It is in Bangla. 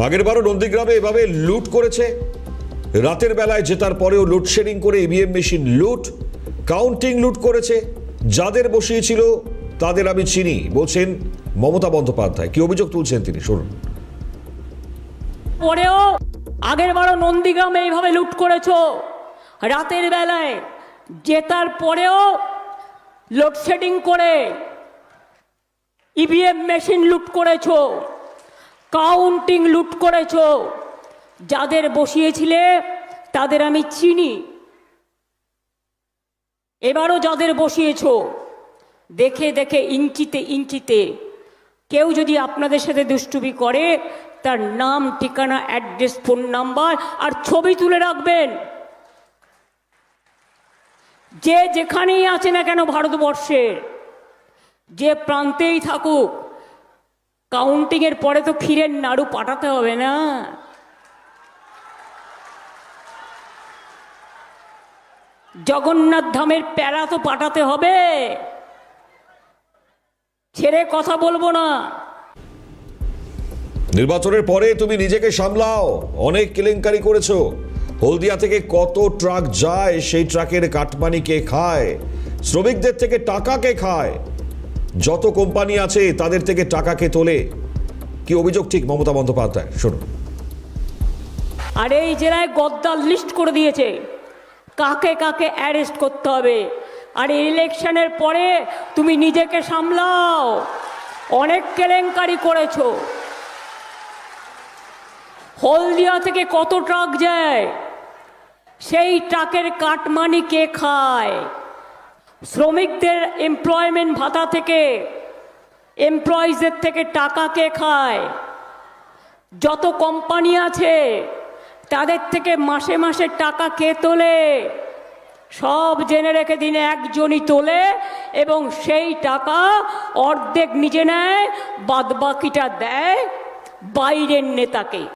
আগের বারও নন্দীগ্রামে এভাবে লুট করেছে, রাতের বেলায় জেতার পরেও লোডশেডিং করে ইভিএম মেশিন লুট, কাউন্টিং লুট করেছে। যাদের বসিয়েছিল তাদের আমি চিনি বলছেন মমতা বন্দ্যোপাধ্যায়। কি অভিযোগ তুলছেন তিনি, শুনুন। পরেও আগের বারও নন্দীগ্রামে এইভাবে লুট করেছো, রাতের বেলায় জেতার পরেও লোডশেডিং করে ইভিএম মেশিন লুট করেছো, কাউন্টিং লুট করেছো। যাদের বসিয়েছিলে তাদের আমি চিনি। এবারও যাদের বসিয়েছো দেখে দেখে ইঞ্চিতে ইঞ্চিতে কেউ যদি আপনাদের সাথে দুষ্টুমি করে তার নাম, ঠিকানা, অ্যাড্রেস, ফোন নাম্বার আর ছবি তুলে রাখবেন। যে যেখানেই আছে না কেন ভারতবর্ষের যে প্রান্তেই থাকুক, কাউন্টিংয়ের পরে তো ক্ষীরের নাড়ু পাঠাতে হবে না? জগন্নাথ ধামের প্যারা তো পাঠাতে হবে। ছেড়ে কথা বলবো না। নির্বাচনের পরে তুমি নিজেকে সামলাও, অনেক কেলেঙ্কারি করেছো। হলদিয়া থেকে কত ট্রাক যায়, সেই ট্রাকের কাটমানি কে খায়? শ্রমিকদের থেকে টাকা কে খায়? যত কোম্পানি আছে তাদের থেকে টাকা কে তোলে? কি অভিযোগ ঠিক মমতা বন্দ্যোপাধ্যায়, শুনুন। আর এই জেলায় গদ্দার লিস্ট করে দিয়েছে কাকে কাকে অ্যারেস্ট করতে হবে। আর ইলেকশনের পরে তুমি নিজেকে সামলাও, অনেক কেলেঙ্কারি করেছো। হলদিয়া থেকে কত ট্রাক যায়, সেই ট্রাকের কাটমানি কে খায়? শ্রমিকদের এমপ্লয়মেন্ট ভাতা থেকে, এমপ্লয়িজের থেকে টাকা কে খায়? যত কোম্পানি আছে তাদের থেকে মাসে মাসে টাকা কে তোলে? সব জেনে রেখে দিনে একজনই তোলে এবং সেই টাকা অর্ধেক নিজে নেয়, বাদবাকিটা দেয় বাইরের নেতাকে।